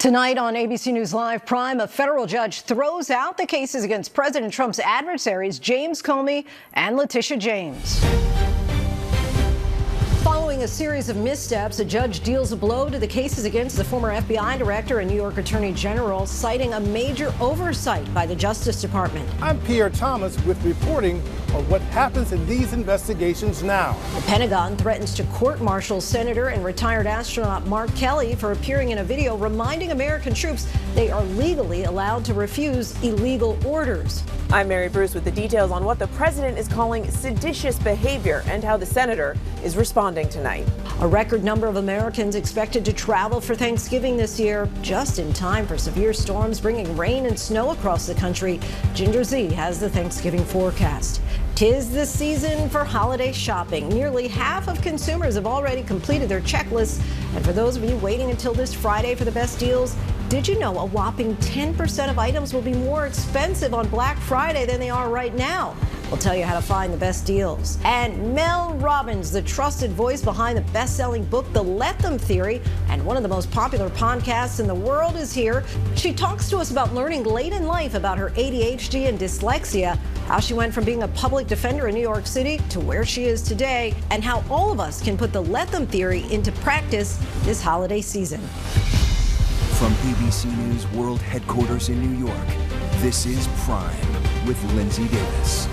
Tonight on ABC News Live Prime, a federal judge throws out the cases against President Trump's adversaries, James Comey and Letitia James. Following a series of missteps, a judge deals a blow to the cases against the former FBI director and New York Attorney General, citing a major oversight by the Justice Department. I'm Pierre Thomas with reporting on what happens in these investigations now. The Pentagon threatens to court-martial Senator and retired astronaut Mark Kelly for appearing in a video reminding American troops they are legally allowed to refuse illegal orders. I'm Mary Bruce with the details on what the president is calling seditious behavior and how the senator is responding tonight. A record number of Americans expected to travel for Thanksgiving this year, just in time for severe storms bringing rain and snow across the country. Ginger Z has the Thanksgiving forecast. 'Tis the season for holiday shopping. Nearly half of consumers have already completed their checklists. And for those of you waiting until this Friday for the best deals, did you know a whopping 10% of items will be more expensive on Black Friday than they are right now? We'll tell you how to find the best deals. And Mel Robbins, the trusted voice behind the best-selling book, The Let Them Theory, and one of the most popular podcasts in the world, is here. She talks to us about learning late in life about her ADHD and dyslexia, how she went from being a public defender in New York City to where she is today, and how all of us can put the Let Them Theory into practice this holiday season. From ABC News World Headquarters in New York, this is Prime with Linsey Davis.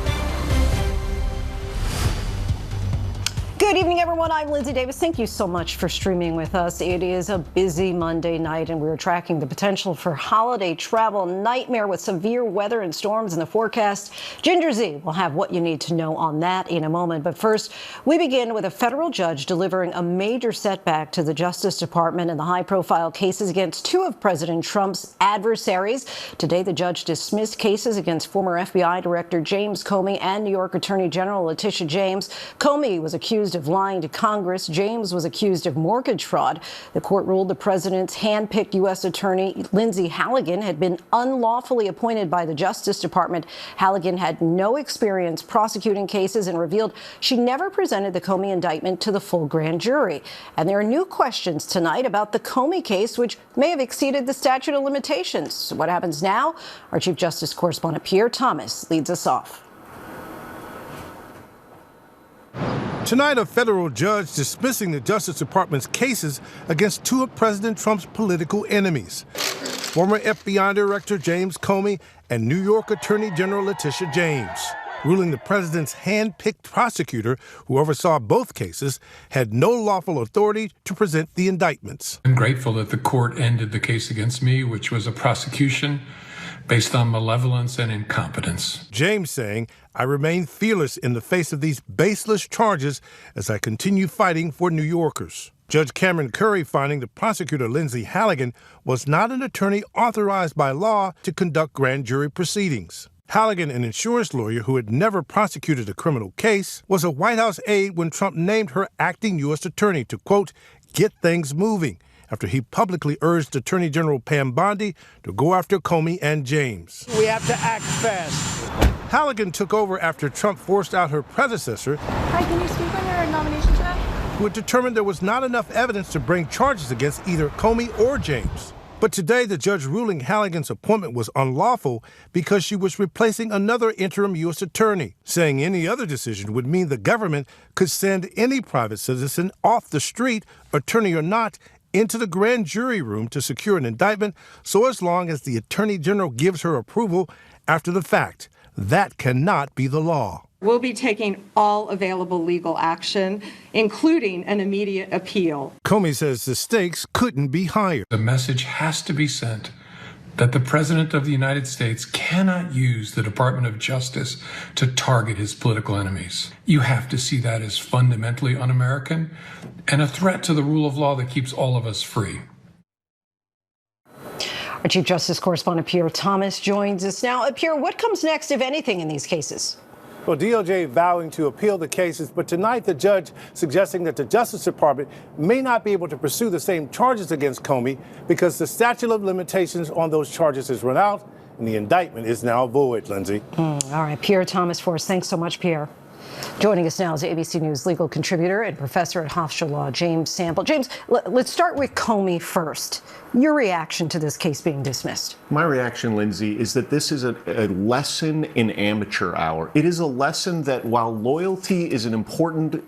Good evening, everyone. I'm Linsey Davis. Thank you so much for streaming with us. It is a busy Monday night, and we're tracking the potential for holiday travel nightmare with severe weather and storms in the forecast. Ginger Z will have what you need to know on that in a moment. But first, we begin with a federal judge delivering a major setback to the Justice Department in the high-profile cases against two of President Trump's adversaries. Today, the judge dismissed cases against former FBI Director James Comey and New York Attorney General Letitia James. Comey was accused of lying to Congress. James was accused of mortgage fraud. The court ruled the president's hand-picked U.S. Attorney Lindsey Halligan had been unlawfully appointed by the Justice Department. Halligan had no experience prosecuting cases and revealed she never presented the Comey indictment to the full grand jury. And there are new questions tonight about the Comey case, which may have exceeded the statute of limitations. So what happens now? Our Chief Justice correspondent Pierre Thomas leads us off. Tonight, a federal judge dismissing the Justice Department's cases against two of President Trump's political enemies, former FBI Director James Comey and New York Attorney General Letitia James, ruling the president's hand-picked prosecutor, who oversaw both cases, had no lawful authority to present the indictments. I'm grateful that the court ended the case against me, which was a prosecution based on malevolence and incompetence. James saying, "I remain fearless in the face of these baseless charges as I continue fighting for New Yorkers." Judge Cameron Curry finding the prosecutor Lindsey Halligan was not an attorney authorized by law to conduct grand jury proceedings. Halligan, an insurance lawyer who had never prosecuted a criminal case, was a White House aide when Trump named her acting U.S. attorney to, quote, get things moving, after he publicly urged Attorney General Pam Bondi to go after Comey and James. We have to act fast. Halligan took over after Trump forced out her predecessor, Hi, can you speak on your nomination today? who had determined there was not enough evidence to bring charges against either Comey or James. But today, the judge ruling Halligan's appointment was unlawful because she was replacing another interim U.S. attorney, saying any other decision would mean the government could send any private citizen off the street, attorney or not, into the grand jury room to secure an indictment, so as long as the attorney general gives her approval after the fact. That cannot be the law. We'll be taking all available legal action, including an immediate appeal. Comey says the stakes couldn't be higher. The message has to be sent that the President of the United States cannot use the Department of Justice to target his political enemies. You have to see that as fundamentally un-American and a threat to the rule of law that keeps all of us free. Our Chief Justice correspondent Pierre Thomas joins us now. Pierre, what comes next, if anything, in these cases? Well, DOJ vowing to appeal the cases, but tonight the judge suggesting that the Justice Department may not be able to pursue the same charges against Comey because the statute of limitations on those charges has run out and the indictment is now void, Lindsey. All right, Pierre Thomas for us. Thanks so much, Pierre. Joining us now is ABC News legal contributor and professor at Hofstra Law, James Sample. James, let's start with Comey first. Your reaction to this case being dismissed? My reaction, Lindsay, is that this is a lesson in amateur hour. It is a lesson that while loyalty is an important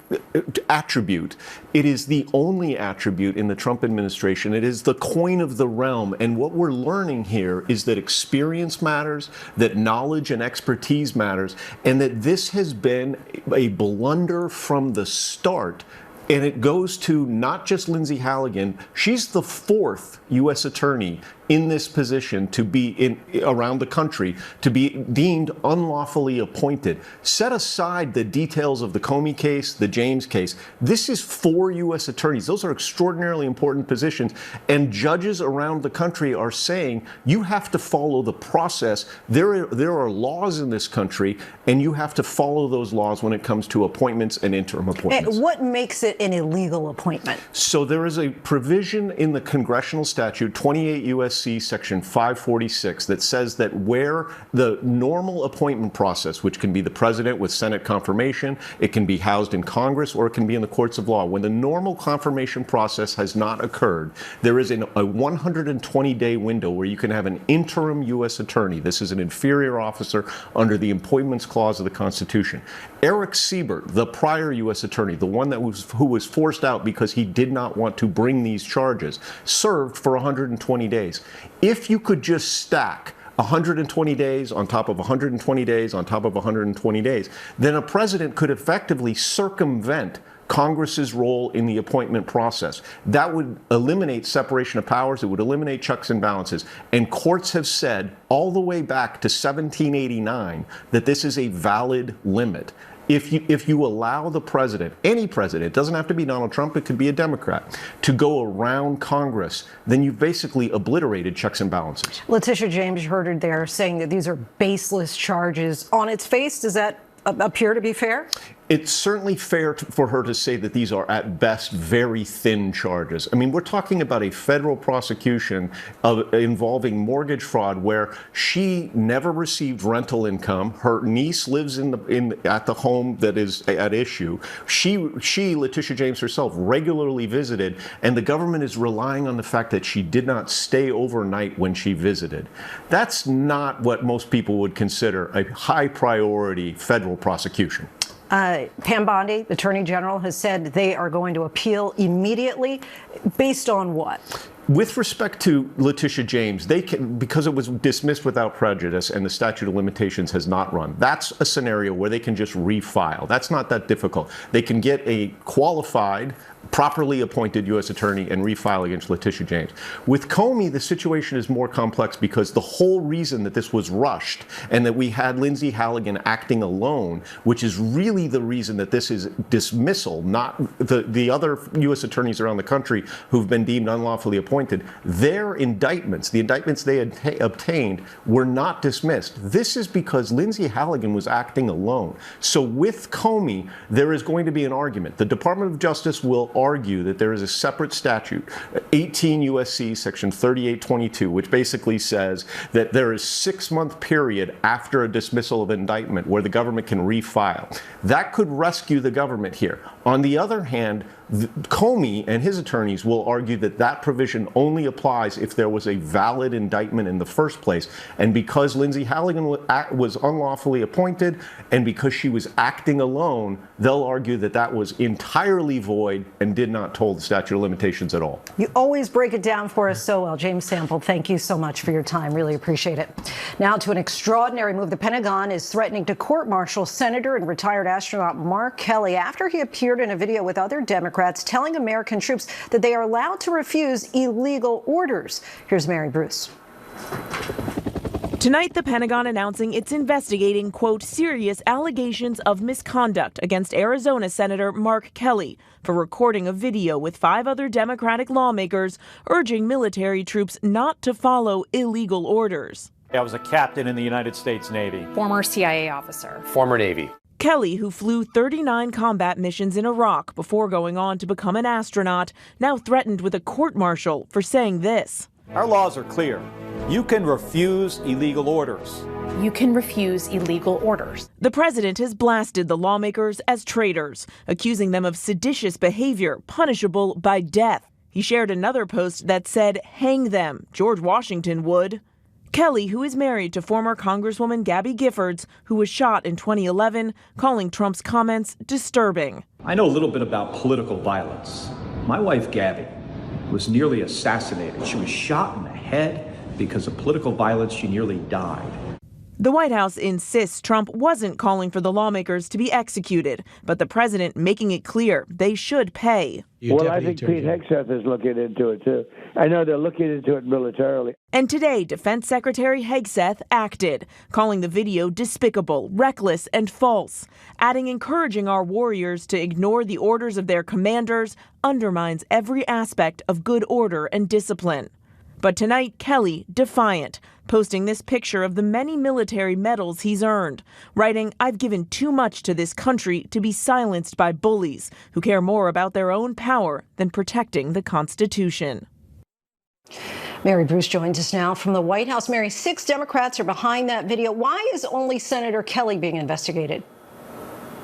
attribute, it is the only attribute in the Trump administration. It is the coin of the realm. And what we're learning here is that experience matters, that knowledge and expertise matters, and that this has been a blunder from the start. And it goes to not just Linsey Halligan. She's the fourth U.S. attorney in this position to be around the country to be deemed unlawfully appointed. Set aside the details of the Comey case, the James case. This is 4 U.S. attorneys. Those are extraordinarily important positions. And judges around the country are saying you have to follow the process. There are laws in this country, and you have to follow those laws when it comes to appointments and interim appointments. And what makes it an illegal appointment? So there is a provision in the congressional statute, 28 U.S. Section 546, that says that where the normal appointment process, which can be the president with Senate confirmation, it can be housed in Congress, or it can be in the courts of law. When the normal confirmation process has not occurred, there is a 120-day window where you can have an interim U.S. attorney. This is an inferior officer under the Appointments Clause of the Constitution. Eric Siebert, the prior U.S. attorney, the one who was forced out because he did not want to bring these charges, served for 120 days. If you could just stack 120 days on top of 120 days on top of 120 days, then a president could effectively circumvent Congress's role in the appointment process. That would eliminate separation of powers. It would eliminate checks and balances. And courts have said all the way back to 1789 that this is a valid limit. If you allow the president, any president, it doesn't have to be Donald Trump, it could be a Democrat, to go around Congress, then you've basically obliterated checks and balances. Letitia, James, you heard her there saying that these are baseless charges. On its face, does that appear to be fair? It's certainly fair for her to say that these are at best very thin charges. I mean, we're talking about a federal prosecution involving mortgage fraud where she never received rental income. Her niece lives at the home that is at issue. She, Letitia James herself, regularly visited, and the government is relying on the fact that she did not stay overnight when she visited. That's not what most people would consider a high priority federal prosecution. Pam Bondi, the Attorney General, has said they are going to appeal immediately. Based on what? With respect to Letitia James, they can, because it was dismissed without prejudice and the statute of limitations has not run, that's a scenario where they can just refile. That's not that difficult. They can get a qualified, properly appointed U.S. attorney and refile against Letitia James. With Comey, the situation is more complex because the whole reason that this was rushed and that we had Linsey Halligan acting alone, which is really the reason that this is dismissal, not the other U.S. attorneys around the country who've been deemed unlawfully appointed, their indictments, the indictments they had obtained, were not dismissed. This is because Linsey Halligan was acting alone. So with Comey, there is going to be an argument. The Department of Justice will argue that there is a separate statute, 18 U.S.C. section 3822, which basically says that there is a 6-month period after a dismissal of indictment where the government can refile. That could rescue the government here. On the other hand, Comey and his attorneys will argue that that provision only applies if there was a valid indictment in the first place. And because Linsey Halligan was unlawfully appointed and because she was acting alone, they'll argue that that was entirely void and did not toll the statute of limitations at all. You always break it down for us so well. James Sample, thank you so much for your time. Really appreciate it. Now to an extraordinary move. The Pentagon is threatening to court-martial Senator and retired astronaut Mark Kelly after he appeared in a video with other Democrats telling American troops that they are allowed to refuse illegal orders. Here's Mary Bruce. Tonight, the Pentagon announcing it's investigating, quote, serious allegations of misconduct against Arizona Senator Mark Kelly for recording a video with 5 other Democratic lawmakers urging military troops not to follow illegal orders. I was a captain in the United States Navy. Former CIA officer. Former Navy. Kelly, who flew 39 combat missions in Iraq before going on to become an astronaut, now threatened with a court-martial for saying this. Our laws are clear. You can refuse illegal orders. you can refuse illegal orders. The president has blasted the lawmakers as traitors, accusing them of seditious behavior punishable by death. He shared another post that said, "Hang them. George Washington would." Kelly, who is married to former Congresswoman Gabby Giffords, who was shot in 2011, calling Trump's comments disturbing. I know a little bit about political violence. My wife, Gabby, was nearly assassinated. She was shot in the head because of political violence. She nearly died. The White House insists Trump wasn't calling for the lawmakers to be executed, but the president making it clear they should pay. Well, I think Pete Hegseth is looking into it, too. I know they're looking into it militarily. And today, Defense Secretary Hegseth acted, calling the video despicable, reckless, and false, adding encouraging our warriors to ignore the orders of their commanders undermines every aspect of good order and discipline. But tonight, Kelly, defiant, posting this picture of the many military medals he's earned, writing, "I've given too much to this country to be silenced by bullies who care more about their own power than protecting the Constitution." Mary Bruce joins us now from the White House. Mary, 6 Democrats are behind that video. Why is only Senator Kelly being investigated?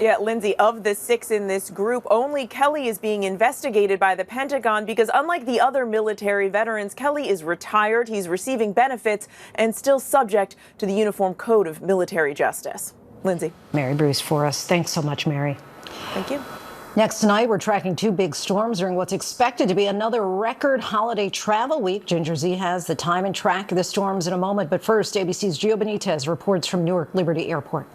Yeah, Lindsay, of the 6 in this group, only Kelly is being investigated by the Pentagon because unlike the other military veterans, Kelly is retired, he's receiving benefits, and still subject to the Uniform Code of Military Justice. Lindsay. Mary Bruce for us. Thanks so much, Mary. Thank you. Next tonight, we're tracking 2 big storms during what's expected to be another record holiday travel week. Ginger Z has the time and track of the storms in a moment. But first, ABC's Gio Benitez reports from Newark Liberty Airport.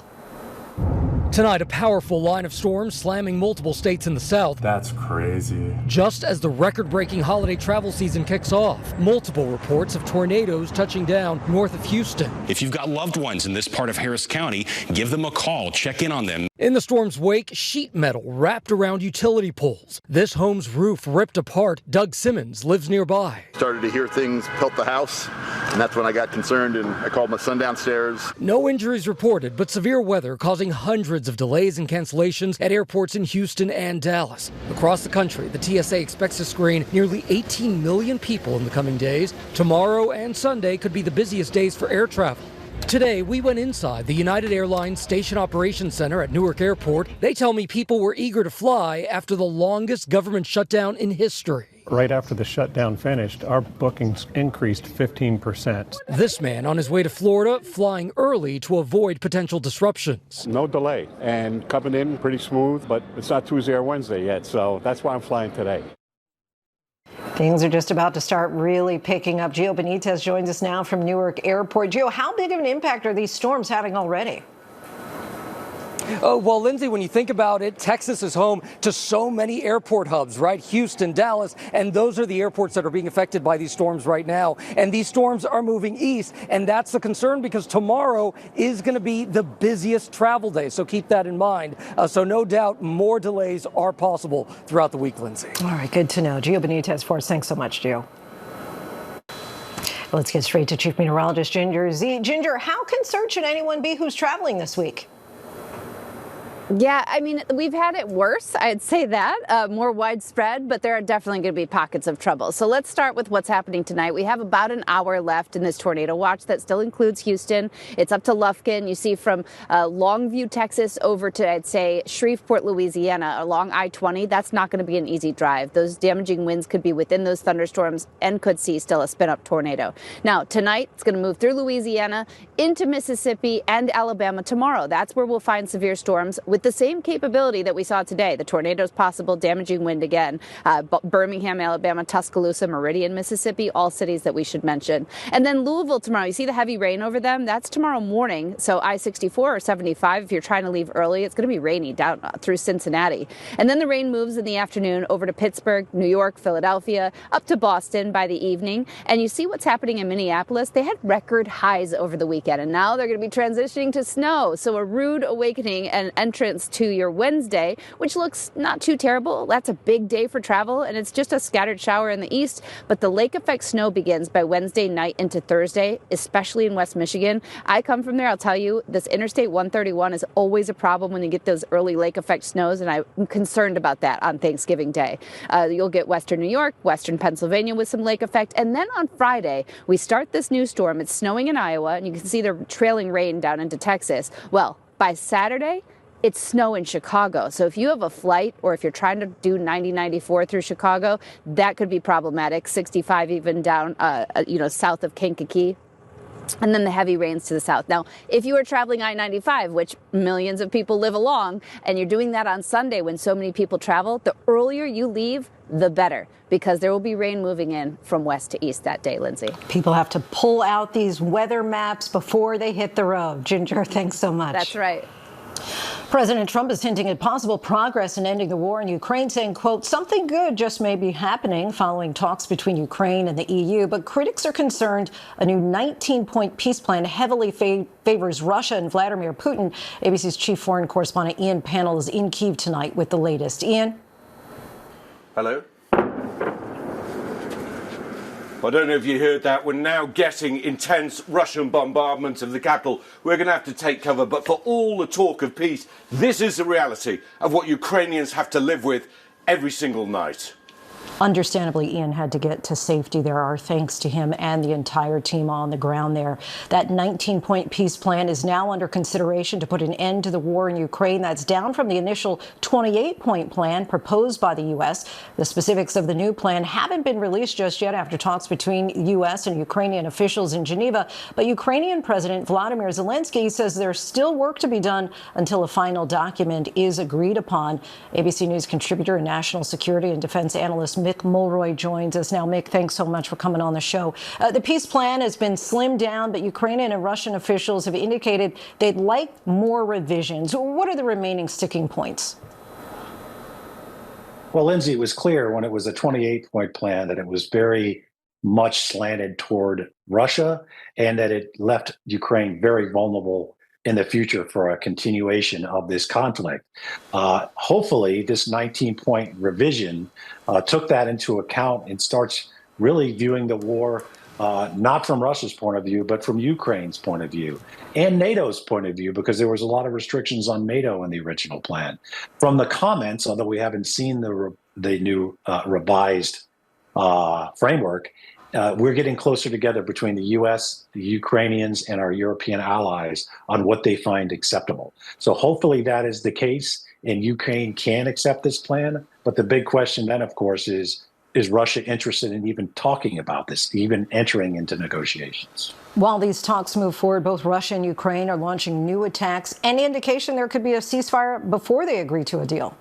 Tonight, a powerful line of storms slamming multiple states in the south. That's crazy. Just as the record-breaking holiday travel season kicks off, multiple reports of tornadoes touching down north of Houston. If you've got loved ones in this part of Harris County, give them a call, check in on them. In the storm's wake, sheet metal wrapped around utility poles. This home's roof ripped apart. Doug Simmons lives nearby. Started to hear things pelt the house, and that's when I got concerned, and I called my son downstairs. No injuries reported, but severe weather causing hundreds of delays and cancellations at airports in Houston and Dallas. Across the country, the TSA expects to screen nearly 18 million people in the coming days. Tomorrow and Sunday could be the busiest days for air travel. Today, we went inside the United Airlines Station Operations Center at Newark Airport. They tell me people were eager to fly after the longest government shutdown in history. Right after the shutdown finished, our bookings increased 15%. This man on his way to Florida, flying early to avoid potential disruptions. No delay, and coming in pretty smooth, but it's not Tuesday or Wednesday yet, so that's why I'm flying today. Things are just about to start really picking up. Gio Benitez joins us now from Newark Airport. Gio, how big of an impact are these storms having already? Oh, well, Lindsay, when you think about it, Texas is home to so many airport hubs, right? Houston, Dallas, and those are the airports that are being affected by these storms right now. And these storms are moving east, and that's the concern because tomorrow is going to be the busiest travel day. So keep that in mind. So no doubt more delays are possible throughout the week, Lindsay. All right, good to know. Gio Benitez for us. Thanks so much, Gio. Let's get straight to Chief Meteorologist Ginger Z. Ginger, how concerned should anyone be who's traveling this week? Yeah, I mean, we've had it worse, I'd say that, more widespread, but there are definitely going to be pockets of trouble. So let's start with what's happening tonight. We have about an hour left in this tornado watch that still includes Houston. It's up to Lufkin. You see from Longview, Texas, over to, I'd say, Shreveport, Louisiana, along I-20. That's not going to be an easy drive. Those damaging winds could be within those thunderstorms and could see still a spin-up tornado. Now, tonight, it's going to move through Louisiana, into Mississippi and Alabama tomorrow. That's where we'll find severe storms with the same capability that we saw today. The tornadoes possible, damaging wind again. Birmingham, Alabama, Tuscaloosa, Meridian, Mississippi, all cities that we should mention. And then Louisville tomorrow. You see the heavy rain over them? That's tomorrow morning. So I-64 or 75, if you're trying to leave early, it's going to be rainy down through Cincinnati. And then the rain moves in the afternoon over to Pittsburgh, New York, Philadelphia, up to Boston by the evening. And you see what's happening in Minneapolis. They had record highs over the weekend, and now they're going to be transitioning to snow. So a rude awakening and entrance entrance to your Wednesday, which looks not too terrible. That's a big day for travel, and it's just a scattered shower in the east. But the lake effect snow begins by Wednesday night into Thursday, especially in West Michigan. I come from there. I'll tell you, this Interstate 131 is always a problem when you get those early lake effect snows, and I'm concerned about that on Thanksgiving Day. You'll get western New York, western Pennsylvania with some lake effect. And then on Friday, we start this new storm. It's snowing in Iowa, and you can see the trailing rain down into Texas. Well, by Saturday, it's snow in Chicago. So if you have a flight or if you're trying to do 90-94 through Chicago, that could be problematic. 65 even down, south of Kankakee. And then the heavy rains to the south. Now, if you are traveling I-95, which millions of people live along, and you're doing that on Sunday when so many people travel, the earlier you leave, the better, because there will be rain moving in from west to east that day, Lindsay. People have to pull out these weather maps before they hit the road. Ginger, thanks so much. That's right. President Trump is hinting at possible progress in ending the war in Ukraine, saying, quote, something good just may be happening following talks between Ukraine and the EU. But critics are concerned a new 19-point peace plan heavily favors Russia and Vladimir Putin. ABC's chief foreign correspondent Ian Pannell is in Kyiv tonight with the latest. Ian? Hello? I don't know if you heard that. We're now getting intense Russian bombardment of the capital. We're going to have to take cover. But for all the talk of peace, this is the reality of what Ukrainians have to live with every single night. Understandably, Ian had to get to safety. There are thanks to him and the entire team on the ground there. That 19-point peace plan is now under consideration to put an end to the war in Ukraine. That's down from the initial 28-point plan proposed by the U.S. The specifics of the new plan haven't been released just yet after talks between U.S. and Ukrainian officials in Geneva. But Ukrainian President Vladimir Zelensky says there's still work to be done until a final document is agreed upon. ABC News contributor and national security and defense analyst Mick Mulroy joins us now. Mick, thanks so much for coming on the show. The peace plan has been slimmed down, but Ukrainian and Russian officials have indicated they'd like more revisions. What are the remaining sticking points? Well, Lindsay, it was clear when it was a 28-point plan that it was very much slanted toward Russia and that it left Ukraine very vulnerable in the future for a continuation of this conflict. Hopefully, this 19-point revision took that into account and starts really viewing the war not from Russia's point of view, but from Ukraine's point of view and NATO's point of view, because there was a lot of restrictions on NATO in the original plan. From the comments, although we haven't seen the new revised framework, we're getting closer together between the U.S., the Ukrainians, and our European allies on what they find acceptable. So hopefully that is the case, and Ukraine can accept this plan. But the big question then, of course, is Russia interested in even talking about this, even entering into negotiations? While these talks move forward, both Russia and Ukraine are launching new attacks. Any indication there could be a ceasefire before they agree to a deal?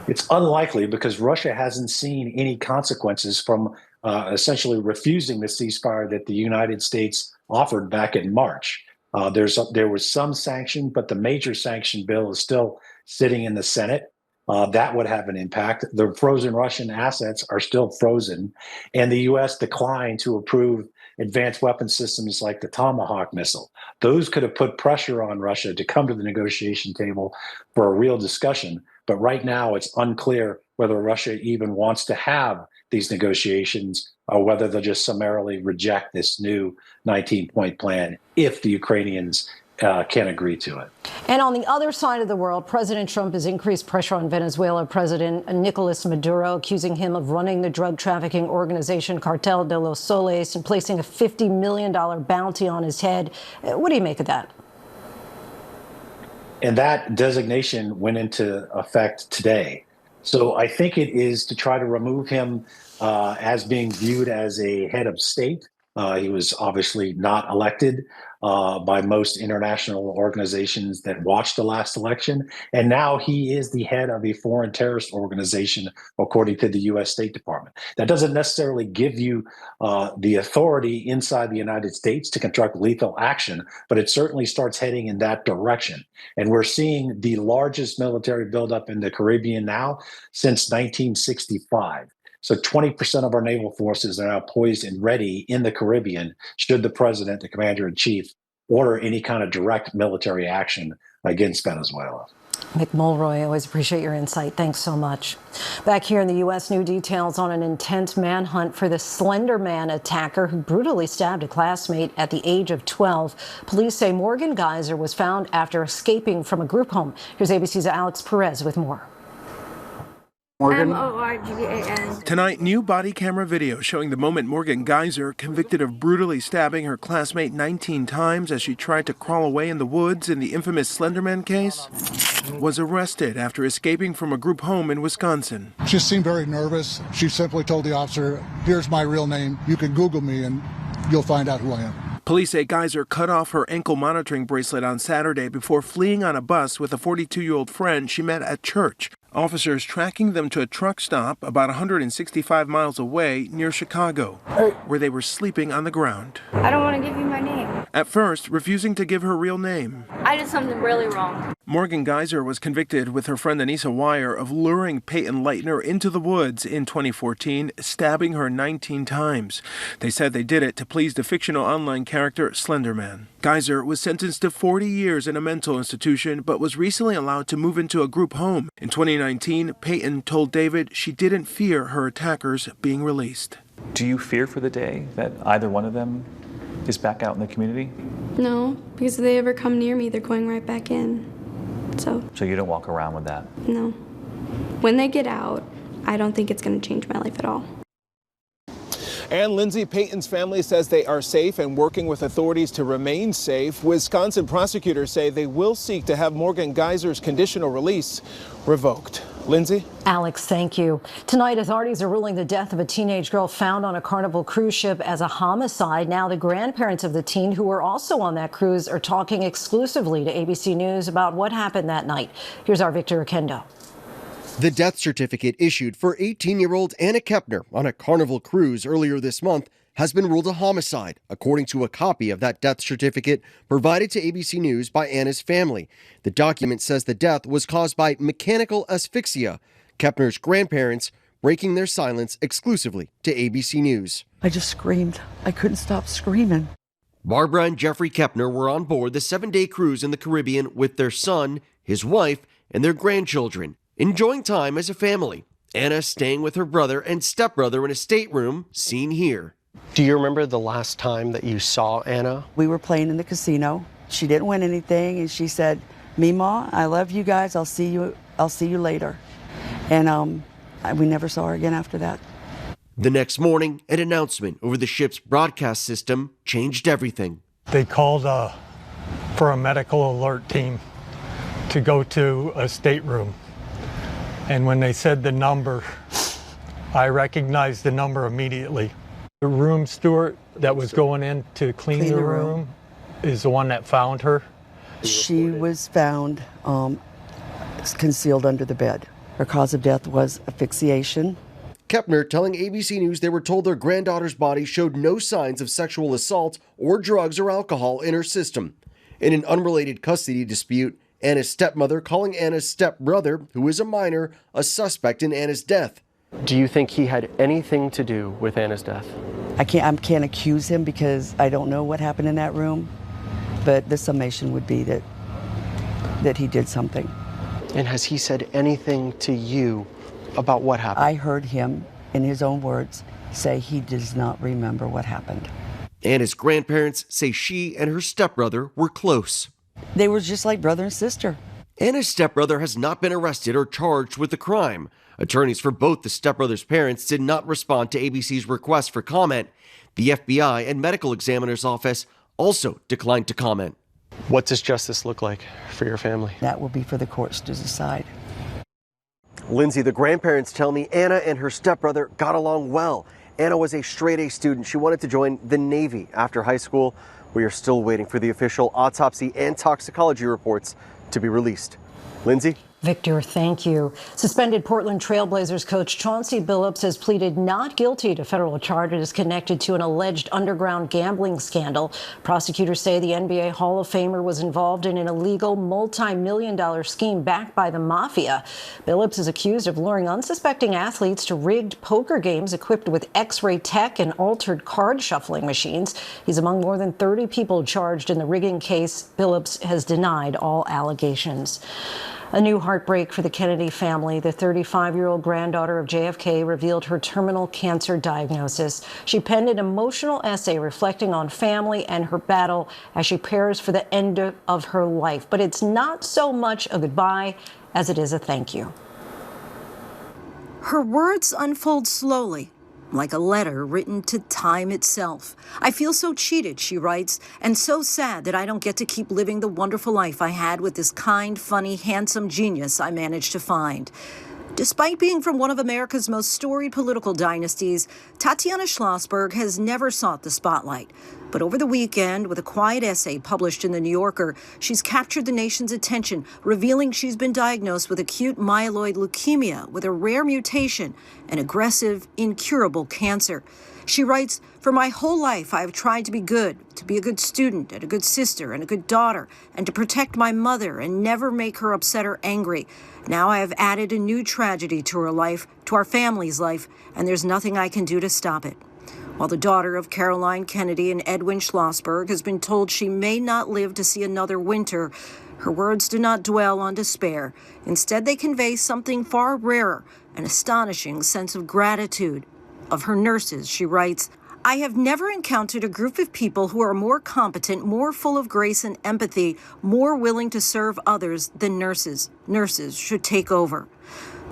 It's unlikely because Russia hasn't seen any consequences from essentially refusing the ceasefire that the United States offered back in March. There was some sanction, but the major sanction bill is still sitting in the Senate. That would have an impact. The frozen Russian assets are still frozen, and the U.S. declined to approve advanced weapon systems like the Tomahawk missile. Those could have put pressure on Russia to come to the negotiation table for a real discussion. But right now, it's unclear whether Russia even wants to have these negotiations or whether they'll just summarily reject this new 19-point plan if the Ukrainians can't agree to it. And on the other side of the world, President Trump has increased pressure on Venezuela President Nicolas Maduro, accusing him of running the drug trafficking organization Cartel de los Soles and placing a $50 million bounty on his head. What do you make of that? And that designation went into effect today. So I think it is to try to remove him as being viewed as a head of state. He was obviously not elected by most international organizations that watched the last election. And now he is the head of a foreign terrorist organization, according to the U.S. State Department. That doesn't necessarily give you the authority inside the United States to conduct lethal action, but it certainly starts heading in that direction. And we're seeing the largest military buildup in the Caribbean now since 1965. So 20% of our naval forces are now poised and ready in the Caribbean should the president, the commander-in-chief, order any kind of direct military action against Venezuela. Mick Mulroy, I always appreciate your insight. Thanks so much. Back here in the U.S., new details on an intense manhunt for the Slender Man attacker who brutally stabbed a classmate at the age of 12. Police say Morgan Geyser was found after escaping from a group home. Here's ABC's Alex Perez with more. Morgan. Tonight, new body camera video showing the moment Morgan Geyser, convicted of brutally stabbing her classmate 19 times as she tried to crawl away in the woods in the infamous Slenderman case, was arrested after escaping from a group home in Wisconsin. She seemed very nervous. She simply told the officer, "Here's my real name. You can Google me and you'll find out who I am." Police say Geyser cut off her ankle monitoring bracelet on Saturday before fleeing on a bus with a 42-year-old friend she met at church. Officers tracking them to a truck stop about 165 miles away near Chicago, where they were sleeping on the ground. I don't want to give you my name. At first, refusing to give her real name. I did something really wrong. Morgan Geyser was convicted with her friend Anissa Wire of luring Peyton Leitner into the woods in 2014, stabbing her 19 times. They said they did it to please the fictional online character Slenderman. Geyser was sentenced to 40 years in a mental institution, but was recently allowed to move into a group home. In 2019, Peyton told David she didn't fear her attackers being released. Do you fear for the day that either one of them is back out in the community? No, because if they ever come near me, they're going right back in. So you don't walk around with that? No. When they get out, I don't think it's going to change my life at all. And Lindsay, Peyton's family says they are safe and working with authorities to remain safe. Wisconsin prosecutors say they will seek to have Morgan Geyser's conditional release revoked. Lindsay? Alex, thank you. Tonight, authorities are ruling the death of a teenage girl found on a Carnival cruise ship as a homicide. Now, the grandparents of the teen who were also on that cruise are talking exclusively to ABC News about what happened that night. Here's our Victor Akendo. The death certificate issued for 18-year-old Anna Kepner on a Carnival cruise earlier this month has been ruled a homicide, according to a copy of that death certificate provided to ABC News by Anna's family. The document says the death was caused by mechanical asphyxia. Kepner's grandparents breaking their silence exclusively to ABC News. I just screamed. I couldn't stop screaming. Barbara and Jeffrey Kepner were on board the 7-day cruise in the Caribbean with their son, his wife, and their grandchildren, enjoying time as a family. Anna staying with her brother and stepbrother in a stateroom, seen here. Do you remember the last time that you saw Anna? We were playing in the casino. She didn't win anything, and she said, "Mima, I love you guys. I'll see you later." And we never saw her again after that. The next morning, an announcement over the ship's broadcast system changed everything. They called for a medical alert team to go to a stateroom. And when they said the number, I recognized the number immediately. The room steward that was going in to clean the room is the one that found her. She was found concealed under the bed. Her cause of death was asphyxiation. Kepner telling ABC News they were told their granddaughter's body showed no signs of sexual assault or drugs or alcohol in her system. In an unrelated custody dispute, Anna's stepmother calling Anna's stepbrother, who is a minor, a suspect in Anna's death. Do you think he had anything to do with Anna's death? I can't accuse him because I don't know what happened in that room, but the summation would be that he did something. And has he said anything to you about what happened? I heard him, in his own words, say he does not remember what happened. Anna's grandparents say she and her stepbrother were close. They were just like brother and sister. Anna's stepbrother has not been arrested or charged with the crime. Attorneys for both the stepbrother's parents did not respond to ABC's request for comment. The FBI and medical examiner's office also declined to comment. What does justice look like for your family? That will be for the courts to decide. Lindsay, the grandparents tell me Anna and her stepbrother got along well. Anna was a straight-A student. She wanted to join the Navy after high school. We are still waiting for the official autopsy and toxicology reports to be released. Lindsay? Victor, thank you. Suspended Portland Trailblazers coach Chauncey Billups has pleaded not guilty to federal charges connected to an alleged underground gambling scandal. Prosecutors say the NBA Hall of Famer was involved in an illegal multi-million-dollar scheme backed by the mafia. Billups is accused of luring unsuspecting athletes to rigged poker games equipped with X-ray tech and altered card shuffling machines. He's among more than 30 people charged in the rigging case. Billups has denied all allegations. A new heartbreak for the Kennedy family. The 35-year-old granddaughter of JFK revealed her terminal cancer diagnosis. She penned an emotional essay reflecting on family and her battle as she prepares for the end of her life. But it's not so much a goodbye as it is a thank you. Her words unfold slowly, like a letter written to time itself. I feel so cheated, she writes, and so sad that I don't get to keep living the wonderful life I had with this kind, funny, handsome genius I managed to find. Despite being from one of America's most storied political dynasties, Tatiana Schlossberg has never sought the spotlight. But over the weekend, with a quiet essay published in The New Yorker, she's captured the nation's attention, revealing she's been diagnosed with acute myeloid leukemia with a rare mutation, an aggressive, incurable cancer. She writes, "For my whole life, I have tried to be good, to be a good student and a good sister and a good daughter, and to protect my mother and never make her upset or angry. Now I have added a new tragedy to her life, to our family's life, and there's nothing I can do to stop it." While the daughter of Caroline Kennedy and Edwin Schlossberg has been told she may not live to see another winter, her words do not dwell on despair. Instead, they convey something far rarer, an astonishing sense of gratitude. Of her nurses, she writes, "I have never encountered a group of people who are more competent, more full of grace and empathy, more willing to serve others than nurses. Nurses should take over."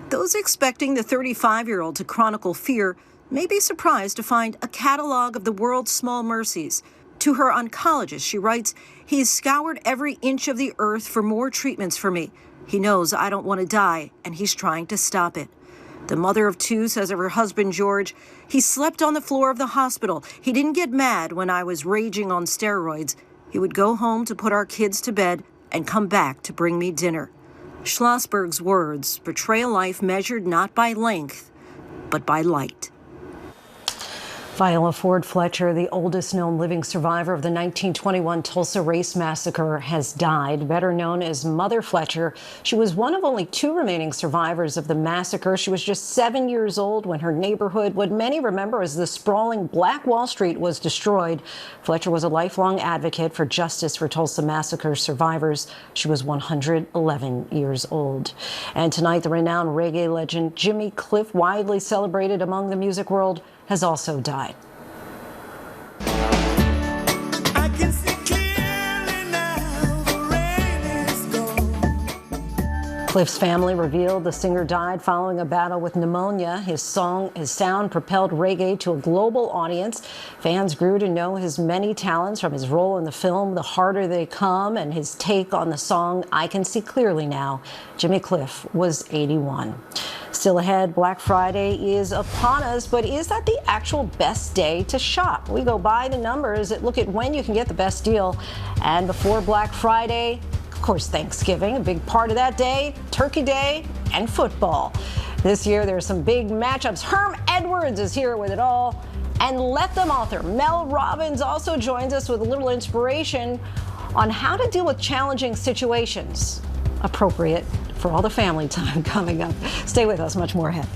Those expecting the 35-year-old to chronicle fear may be surprised to find a catalog of the world's small mercies. To her oncologist, she writes, "He's scoured every inch of the earth for more treatments for me. He knows I don't want to die, and he's trying to stop it." The mother of two says of her husband, George, "He slept on the floor of the hospital. He didn't get mad when I was raging on steroids. He would go home to put our kids to bed and come back to bring me dinner." Schlossberg's words portray a life measured not by length, but by light. Viola Ford Fletcher, the oldest known living survivor of the 1921 Tulsa Race Massacre, has died. Better known as Mother Fletcher, she was one of only two remaining survivors of the massacre. She was just 7 years old when her neighborhood, what many remember as the sprawling Black Wall Street, was destroyed. Fletcher was a lifelong advocate for justice for Tulsa Massacre survivors. She was 111 years old. And tonight, the renowned reggae legend Jimmy Cliff, widely celebrated among the music world, has also died. Cliff's family revealed the singer died following a battle with pneumonia. His sound propelled reggae to a global audience. Fans grew to know his many talents, from his role in the film The Harder They Come and his take on the song I Can See Clearly Now. Jimmy Cliff was 81. Still ahead, Black Friday is upon us, but is that the actual best day to shop? We go by the numbers and look at when you can get the best deal. And before Black Friday, of course, Thanksgiving, a big part of that day, Turkey Day, and football. This year, there's some big matchups. Herm Edwards is here with it all. And Let Them author Mel Robbins also joins us with a little inspiration on how to deal with challenging situations. Appropriate for all the family time coming up. Stay with us, much more ahead.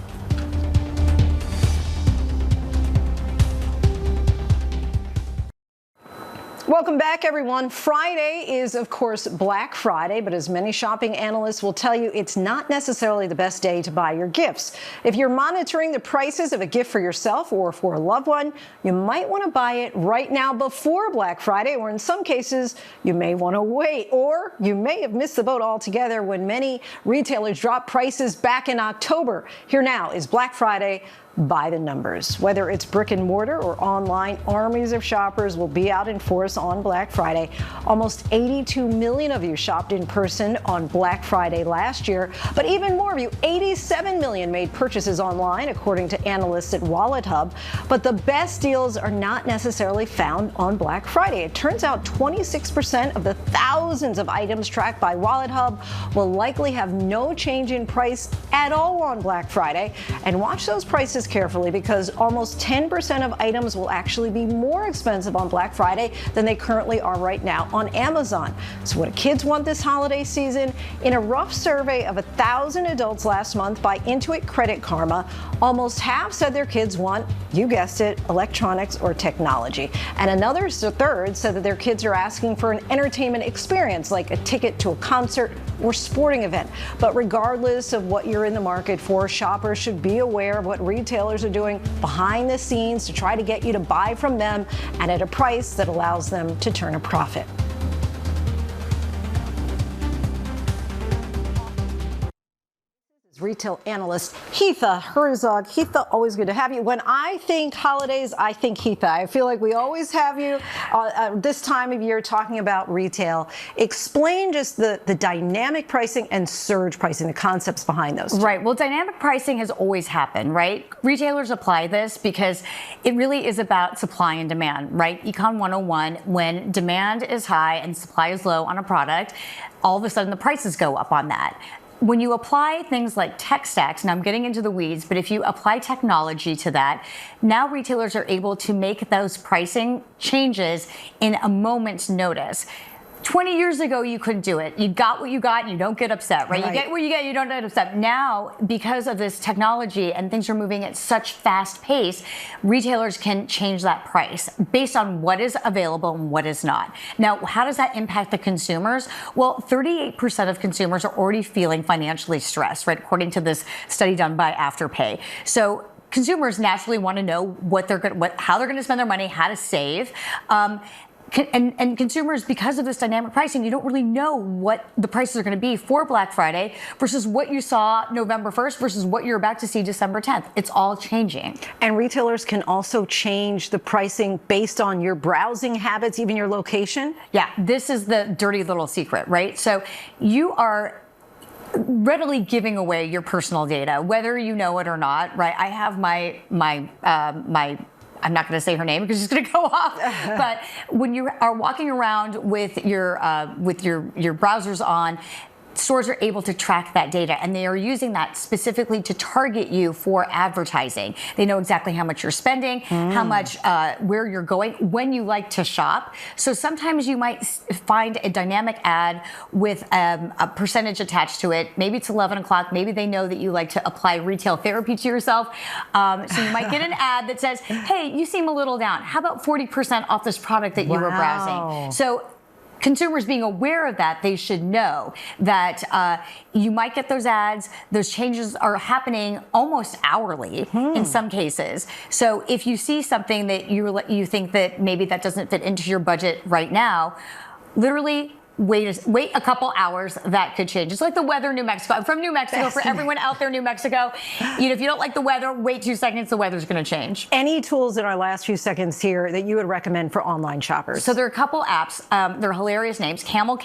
Welcome back, everyone. Friday is, of course, Black Friday, but as many shopping analysts will tell you, it's not necessarily the best day to buy your gifts. If you're monitoring the prices of a gift for yourself or for a loved one, you might want to buy it right now before Black Friday, or in some cases, you may want to wait, or you may have missed the boat altogether when many retailers dropped prices back in October. Here now is Black Friday by the numbers. Whether it's brick and mortar or online, armies of shoppers will be out in force on Black Friday. Almost 82 million of you shopped in person on Black Friday last year, but even more of you, 87 million made purchases online, according to analysts at Wallet Hub. But the best deals are not necessarily found on Black Friday. It turns out 26% of the thousands of items tracked by Wallet Hub will likely have no change in price at all on Black Friday. And watch those prices carefully, because almost 10% of items will actually be more expensive on Black Friday than they currently are right now on Amazon. So what do kids want this holiday season? In a rough survey of 1,000 adults last month by Intuit Credit Karma, almost half said their kids want, you guessed it, electronics or technology. And another third said that their kids are asking for an entertainment experience, like a ticket to a concert or sporting event. But regardless of what you're in the market for, shoppers should be aware of what retailers are doing behind the scenes to try to get you to buy from them and at a price that allows them to turn a profit. Retail analyst Heatha Herzog. Heatha, always good to have you. When I think holidays, I think Heatha. I feel like we always have you this time of year talking about retail. Explain just the dynamic pricing and surge pricing, the concepts behind those two. Right. Well, dynamic pricing has always happened, right? Retailers apply this because it really is about supply and demand, right? Econ 101, when demand is high and supply is low on a product, all of a sudden the prices go up on that. When you apply things like tech stacks, and I'm getting into the weeds, but if you apply technology to that, now retailers are able to make those pricing changes in a moment's notice. 20 years ago, you couldn't do it. You got what you got, and you don't get upset, right? You get what you get, you don't get upset. Now, because of this technology and things are moving at such fast pace, retailers can change that price based on what is available and what is not. Now, how does that impact the consumers? Well, 38% of consumers are already feeling financially stressed, right? According to this study done by Afterpay. So consumers naturally want to know how they're going to spend their money, how to save. And consumers, because of this dynamic pricing, you don't really know what the prices are going to be for Black Friday versus what you saw November 1st versus what you're about to see December 10th. It's all changing. And retailers can also change the pricing based on your browsing habits, even your location? Yeah, this is the dirty little secret, right? So you are readily giving away your personal data, whether you know it or not, right? I have my I'm not going to say her name because she's going to go off. But when you are walking around with your browsers on, stores are able to track that data, and they are using that specifically to target you for advertising. They know exactly how much you're spending, how much, where you're going, when you like to shop. So sometimes you might find a dynamic ad with a percentage attached to it. Maybe it's 11 o'clock. Maybe they know that you like to apply retail therapy to yourself. So you might get an ad that says, hey, you seem a little down. How about 40% off this product that you were browsing? So consumers being aware of that, they should know that you might get those ads. Those changes are happening almost hourly in some cases. So if you see something that you think that maybe that doesn't fit into your budget right now, literally wait a couple hours. That could change. It's like the weather in New Mexico. I'm from New Mexico. For everyone out there in New Mexico, if you don't like the weather, wait 2 seconds. The weather's going to change. Any tools in our last few seconds here that you would recommend for online shoppers? So there are a couple apps. They're hilarious names. Camel,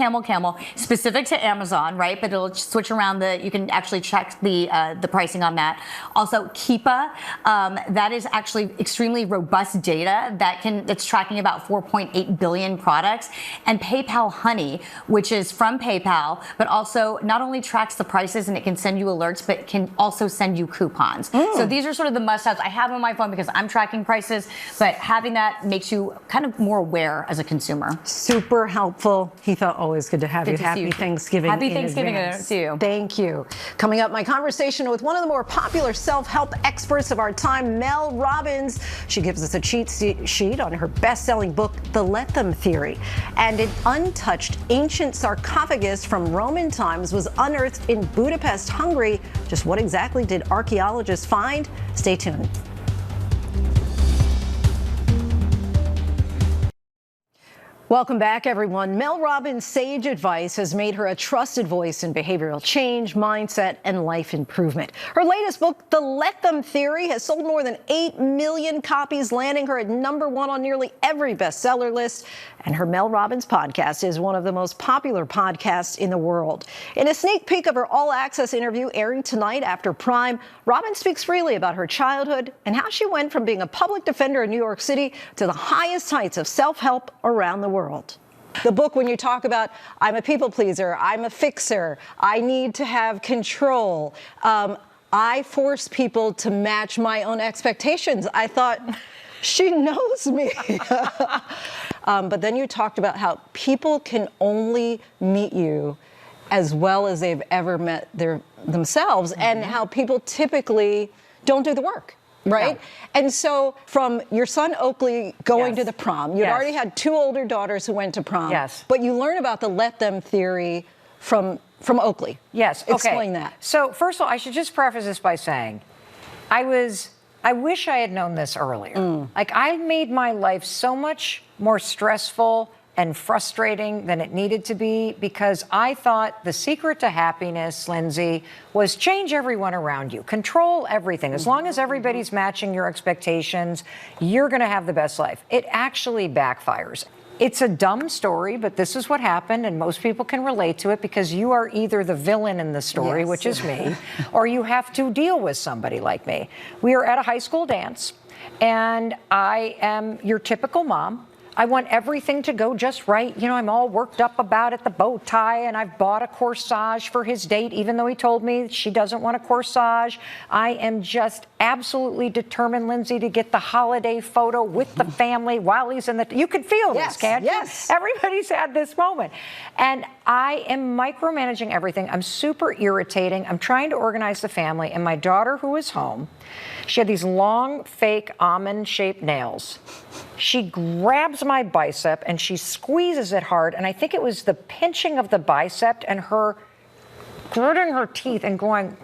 specific to Amazon, right? But it'll switch around you can actually check the pricing on that. Also, Keepa, that is actually extremely robust data that's tracking about 4.8 billion products. And PayPal Honey, which is from PayPal, but also not only tracks the prices and it can send you alerts, but can also send you coupons. So these are sort of the must-haves I have on my phone because I'm tracking prices, but having that makes you kind of more aware as a consumer. Super helpful. Heatha, always good to have you. Happy Thanksgiving. Happy Thanksgiving to you. Thank you. Coming up, my conversation with one of the more popular self-help experts of our time, Mel Robbins. She gives us a cheat sheet on her best-selling book, The Let Them Theory. And an untouched ancient sarcophagus from Roman times was unearthed in Budapest, Hungary. Just what exactly did archaeologists find? Stay tuned. Welcome back, everyone. Mel Robbins' sage advice has made her a trusted voice in behavioral change, mindset, and life improvement. Her latest book, The Let Them Theory, has sold more than 8 million copies, landing her at #1 on nearly every bestseller list. And her Mel Robbins podcast is one of the most popular podcasts in the world. In a sneak peek of her all-access interview airing tonight after Prime, Robbins speaks freely about her childhood and how she went from being a public defender in New York City to the highest heights of self-help around the world. The book, when you talk about, I'm a people pleaser, I'm a fixer, I need to have control, I force people to match my own expectations. I thought, she knows me. But then you talked about how people can only meet you as well as they've ever met themselves, and how people typically don't do the work. Right? No. And so from your son Oakley going to the prom, you'd already had 2 older daughters who went to prom. Yes. But you learn about the let them theory from Oakley. Yes. Okay. Explain that. So first of all, I should just preface this by saying I wish I had known this earlier. Like, I made my life so much more stressful and frustrating than it needed to be because I thought the secret to happiness, Linsey, was change everyone around you, control everything. As long as everybody's matching your expectations, you're going to have the best life. It actually backfires. It's a dumb story, but this is what happened, and most people can relate to it because you are either the villain in the story, which is me, or you have to deal with somebody like me. We are at a high school dance, and I am your typical mom. I want everything to go just right. You know, I'm all worked up about it, the bow tie, and I've bought a corsage for his date, even though he told me she doesn't want a corsage. I am just absolutely determined, Linsey, to get the holiday photo with the family while he's in the... You can feel this, can't you? Yes. Everybody's had this moment. And I am micromanaging everything. I'm super irritating. I'm trying to organize the family. And my daughter, who is home, she had these long, fake almond-shaped nails. She grabs my bicep and she squeezes it hard. And I think it was the pinching of the bicep and her gritting her teeth and going,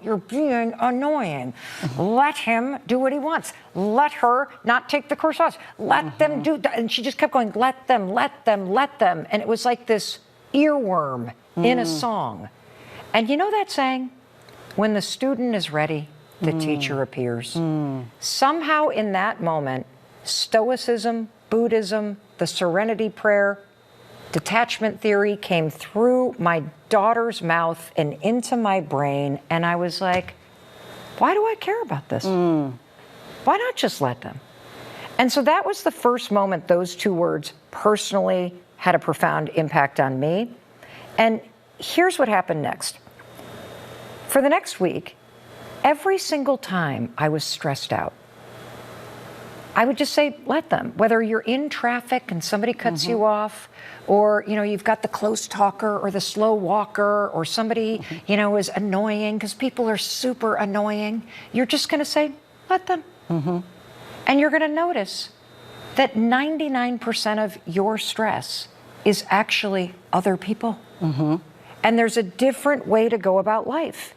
you're being annoying. Let him do what he wants. Let her not take the corsage. Let them do that. And she just kept going, let them, let them, let them. And it was like this earworm in a song. And you know that saying? When the student is ready, the teacher appears. Somehow in that moment, Stoicism, Buddhism, the Serenity Prayer, detachment theory came through my daughter's mouth and into my brain, and I was like, why do I care about this? Why not just let them? And so that was the first moment those 2 words personally had a profound impact on me. And here's what happened next. For the next week, every single time I was stressed out, I would just say, let them. Whether you're in traffic and somebody cuts you off, or, you know, you've got the close talker or the slow walker, or somebody, you know, is annoying, because people are super annoying. You're just going to say, let them. And you're going to notice that 99% of your stress is actually other people. And there's a different way to go about life.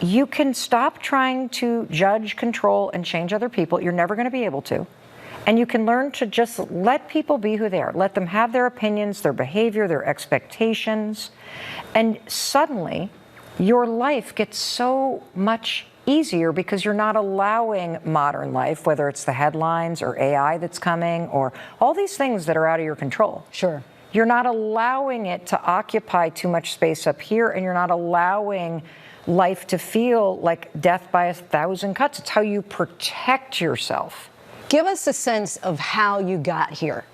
You can stop trying to judge, control, and change other people. You're never going to be able to. And you can learn to just let people be who they are. Let them have their opinions, their behavior, their expectations. And suddenly, your life gets so much easier because you're not allowing modern life, whether it's the headlines or AI that's coming or all these things that are out of your control. Sure. You're not allowing it to occupy too much space up here, and you're not allowing life to feel like death by 1,000 cuts. It's how you protect yourself. Give us a sense of how you got here.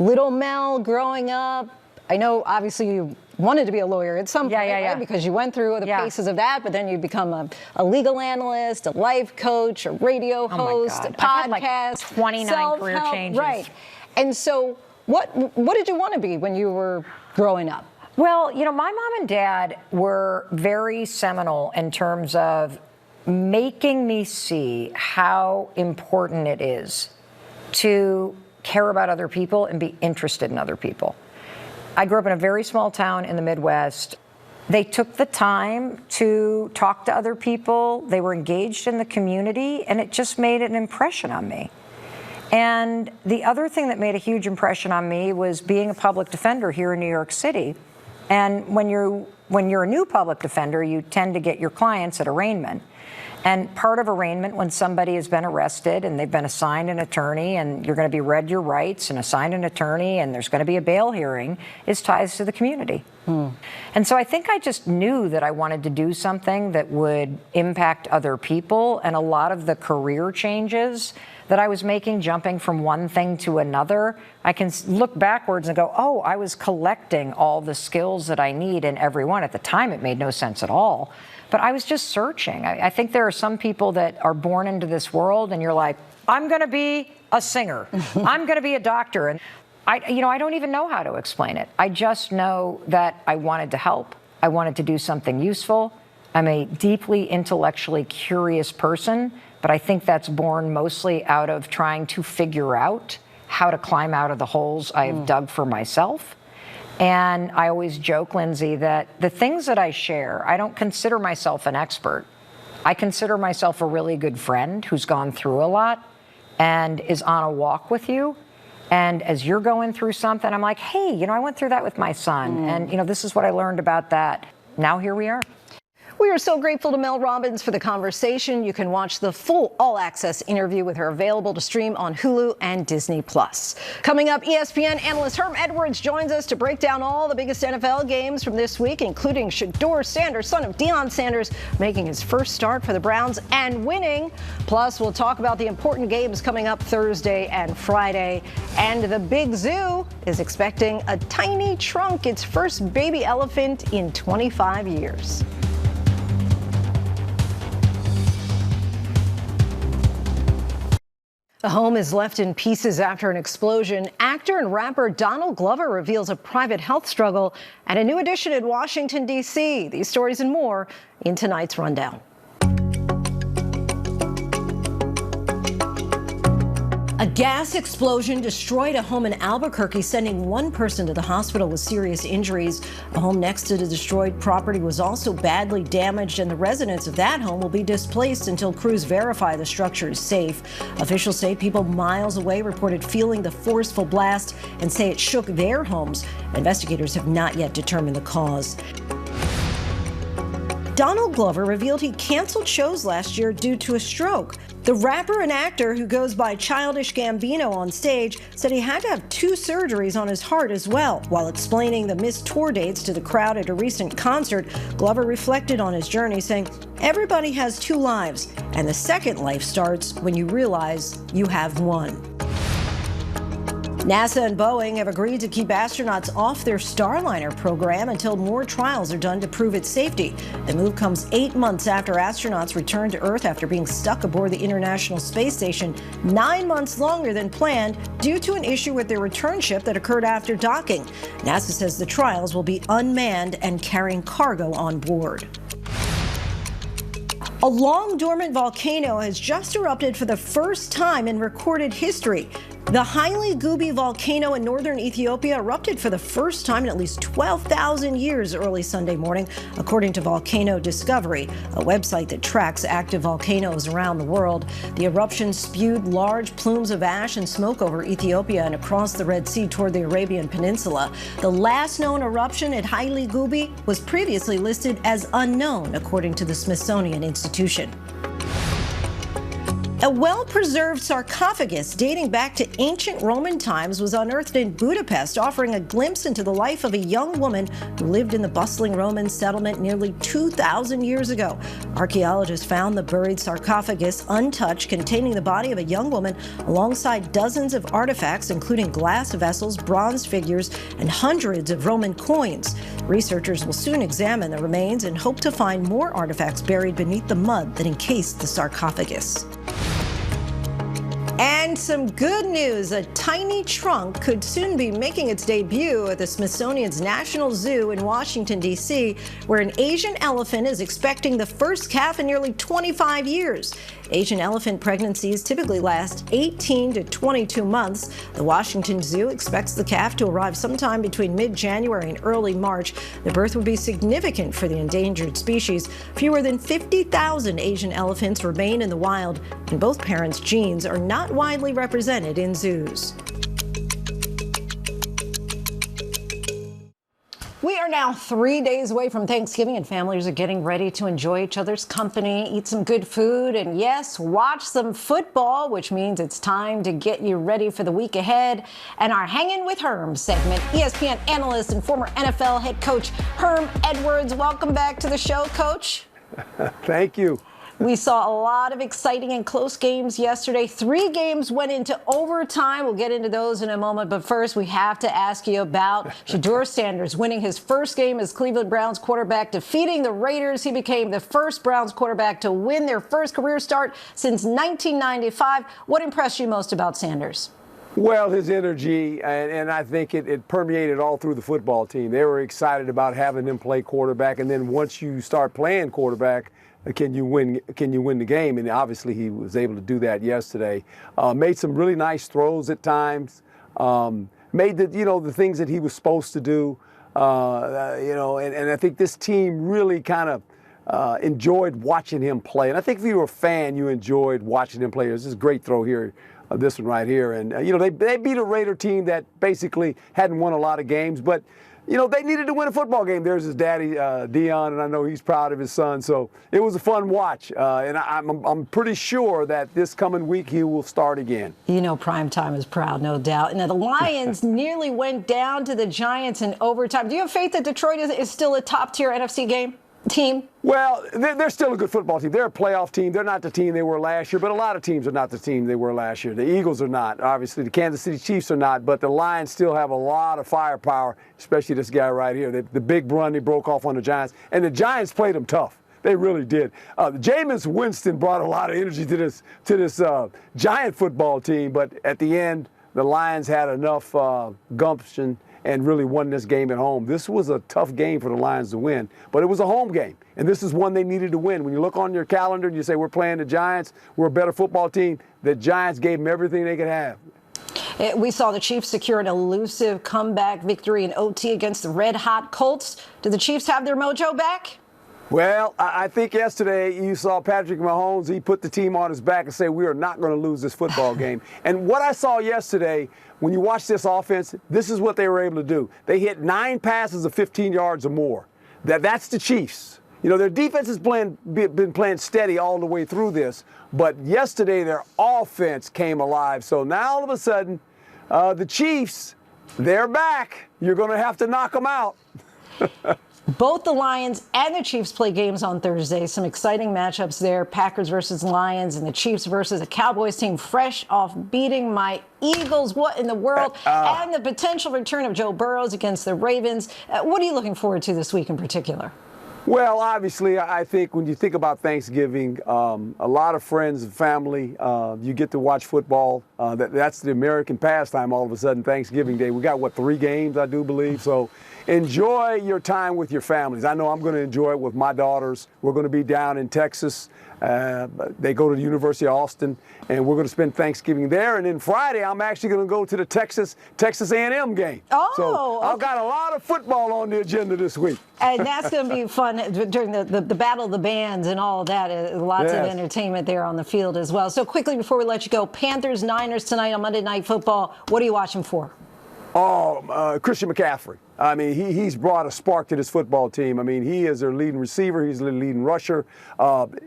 Little Mel growing up, I know obviously you wanted to be a lawyer at some point, right? Because you went through the paces of that, but then you become a legal analyst, a life coach, a radio host, a podcast, I've had like 29 career changes. Right. And so what did you want to be when you were growing up? Well, you know, my mom and dad were very seminal in terms of making me see how important it is to care about other people and be interested in other people. I grew up in a very small town in the Midwest. They took the time to talk to other people. They were engaged in the community, and it just made an impression on me. And the other thing that made a huge impression on me was being a public defender here in New York City. And when you're a new public defender, you tend to get your clients at arraignment. And part of arraignment, when somebody has been arrested and they've been assigned an attorney and you're going to be read your rights and assigned an attorney and there's going to be a bail hearing, is ties to the community. And so I think I just knew that I wanted to do something that would impact other people. And a lot of the career changes that I was making, jumping from one thing to another, I can look backwards and go, oh, I was collecting all the skills that I need in every one. At the time, it made no sense at all. But I was just searching. I think there are some people that are born into this world and you're like, I'm going to be a singer. I'm going to be a doctor. And I don't even know how to explain it. I just know that I wanted to help. I wanted to do something useful. I'm a deeply intellectually curious person, but I think that's born mostly out of trying to figure out how to climb out of the holes I have dug for myself. And I always joke, Linsey, that the things that I share, I don't consider myself an expert. I consider myself a really good friend who's gone through a lot and is on a walk with you. And as you're going through something, I'm like, hey, I went through that with my son. And, this is what I learned about that. Now here we are. We are so grateful to Mel Robbins for the conversation. You can watch the full all-access interview with her available to stream on Hulu and Disney+. Coming up, ESPN analyst Herm Edwards joins us to break down all the biggest NFL games from this week, including Shedeur Sanders, son of Deion Sanders, making his first start for the Browns and winning. Plus, we'll talk about the important games coming up Thursday and Friday. And the Big Zoo is expecting a tiny trunk, its first baby elephant in 25 years. A home is left in pieces after an explosion. Actor and rapper Donald Glover reveals a private health struggle and a new addition in Washington, D.C. These stories and more in tonight's Rundown. A gas explosion destroyed a home in Albuquerque, sending one person to the hospital with serious injuries. A home next to the destroyed property was also badly damaged, and the residents of that home will be displaced until crews verify the structure is safe. Officials say people miles away reported feeling the forceful blast and say it shook their homes. Investigators have not yet determined the cause. Donald Glover revealed he canceled shows last year due to a stroke. The rapper and actor, who goes by Childish Gambino on stage, said he had to have 2 surgeries on his heart as well. While explaining the missed tour dates to the crowd at a recent concert, Glover reflected on his journey, saying, "Everybody has 2 lives, and the second life starts when you realize you have one." NASA and Boeing have agreed to keep astronauts off their Starliner program until more trials are done to prove its safety. The move comes 8 months after astronauts returned to Earth after being stuck aboard the International Space Station 9 months longer than planned due to an issue with their return ship that occurred after docking. NASA says the trials will be unmanned and carrying cargo on board. A long-dormant volcano has just erupted for the first time in recorded history. The Haile Gubi volcano in northern Ethiopia erupted for the first time in at least 12,000 years early Sunday morning, according to Volcano Discovery, a website that tracks active volcanoes around the world. The eruption spewed large plumes of ash and smoke over Ethiopia and across the Red Sea toward the Arabian Peninsula. The last known eruption at Haile Gubi was previously listed as unknown, according to the Smithsonian Institution. A well-preserved sarcophagus dating back to ancient Roman times was unearthed in Budapest, offering a glimpse into the life of a young woman who lived in the bustling Roman settlement nearly 2,000 years ago. Archaeologists found the buried sarcophagus untouched, containing the body of a young woman alongside dozens of artifacts, including glass vessels, bronze figures, and hundreds of Roman coins. Researchers will soon examine the remains and hope to find more artifacts buried beneath the mud that encased the sarcophagus. And some good news, a tiny trunk could soon be making its debut at the Smithsonian's National Zoo in Washington, D.C., where an Asian elephant is expecting the first calf in nearly 25 years. Asian elephant pregnancies typically last 18 to 22 months. The Washington Zoo expects the calf to arrive sometime between mid-January and early March. The birth would be significant for the endangered species. Fewer than 50,000 Asian elephants remain in the wild, and both parents' genes are not widely represented in zoos. We are now 3 days away from Thanksgiving, and families are getting ready to enjoy each other's company, eat some good food, and yes, watch some football, which means it's time to get you ready for the week ahead. And our Hangin' with Herm segment, ESPN analyst and former NFL head coach Herm Edwards. Welcome back to the show, Coach. Thank you. We saw a lot of exciting and close games yesterday. 3 games went into overtime. We'll get into those in a moment. But first, we have to ask you about Shedeur Sanders winning his first game as Cleveland Browns quarterback, defeating the Raiders. He became the first Browns quarterback to win their first career start since 1995. What impressed you most about Sanders? Well, his energy, and I think it permeated all through the football team. They were excited about having him play quarterback, and then once you start playing quarterback, can you win the game? And obviously he was able to do that yesterday. Made some really nice throws at times. Made the things that he was supposed to do. And I think this team really kind of enjoyed watching him play. And I think if you were a fan, you enjoyed watching him play. There's this great throw here. This one right here. And, they beat a Raider team that basically hadn't won a lot of games, but, they needed to win a football game. There's his daddy, Dion, and I know he's proud of his son. So it was a fun watch. And I'm pretty sure that this coming week he will start again. Primetime is proud, no doubt. Now, the Lions nearly went down to the Giants in overtime. Do you have faith that Detroit is still a top-tier NFC team? Well, they're still a good football team. They're a playoff team. They're not the team they were last year, but a lot of teams are not the team they were last year. The Eagles are not. Obviously, the Kansas City Chiefs are not, but the Lions still have a lot of firepower, especially this guy right here. The big run they broke off on the Giants, and the Giants played them tough. They really did. Jameis Winston brought a lot of energy to this Giant football team, but at the end, the Lions had enough gumption and really won this game at home. This was a tough game for the Lions to win, but it was a home game, and this is one they needed to win. When you look on your calendar and you say, we're playing the Giants, we're a better football team, the Giants gave them everything they could have. We saw the Chiefs secure an elusive comeback victory in OT against the red-hot Colts. Do the Chiefs have their mojo back? Well, I think yesterday you saw Patrick Mahomes. He put the team on his back and said, we are not going to lose this football game. And what I saw yesterday, when you watch this offense, this is what they were able to do. They hit 9 passes of 15 yards or more. That's the Chiefs. Their defense has been playing steady all the way through this. But yesterday, their offense came alive. So now all of a sudden, the Chiefs, they're back. You're going to have to knock them out. Both the Lions and the Chiefs play games on Thursday. Some exciting matchups there. Packers versus Lions and the Chiefs versus a Cowboys team fresh off beating my Eagles. What in the world? And the potential return of Joe Burrow against the Ravens. What are you looking forward to this week in particular? Well, obviously, I think when you think about Thanksgiving, a lot of friends and family, you get to watch football. That's the American pastime all of a sudden, Thanksgiving Day. We got, 3 games, I do believe. So enjoy your time with your families. I know I'm going to enjoy it with my daughters. We're going to be down in Texas. They go to the University of Austin, and we're going to spend Thanksgiving there. And then Friday, I'm actually going to go to the Texas A&M game. Oh, so I've got a lot of football on the agenda this week. And that's going to be fun during the battle of the bands and all of that. Lots of entertainment there on the field as well. So quickly before we let you go, Panthers-Niners tonight on Monday Night Football. What are you watching for? Christian McCaffrey. I mean, he's brought a spark to this football team. I mean, he is their leading receiver. He's their leading rusher.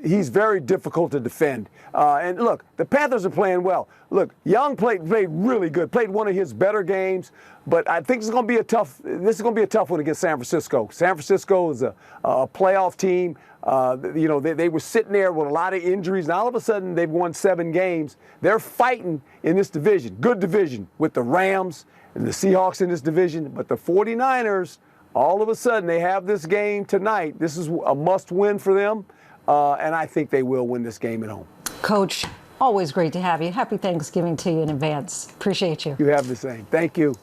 He's very difficult to defend. And look, the Panthers are playing well. Look, Young played really good. Played one of his better games. But I think this is going to be a tough one against San Francisco. San Francisco is a playoff team. They were sitting there with a lot of injuries, and all of a sudden they've won 7 games. They're fighting in this division, good division, with the Rams and the Seahawks in this division. But the 49ers, all of a sudden, they have this game tonight. This is a must-win for them, and I think they will win this game at home. Coach, always great to have you. Happy Thanksgiving to you in advance. Appreciate you. You have the same. Thank you.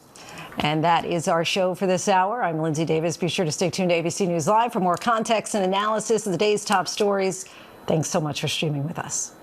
And that is our show for this hour. I'm Linsey Davis. Be sure to stay tuned to ABC News Live for more context and analysis of the day's top stories. Thanks so much for streaming with us.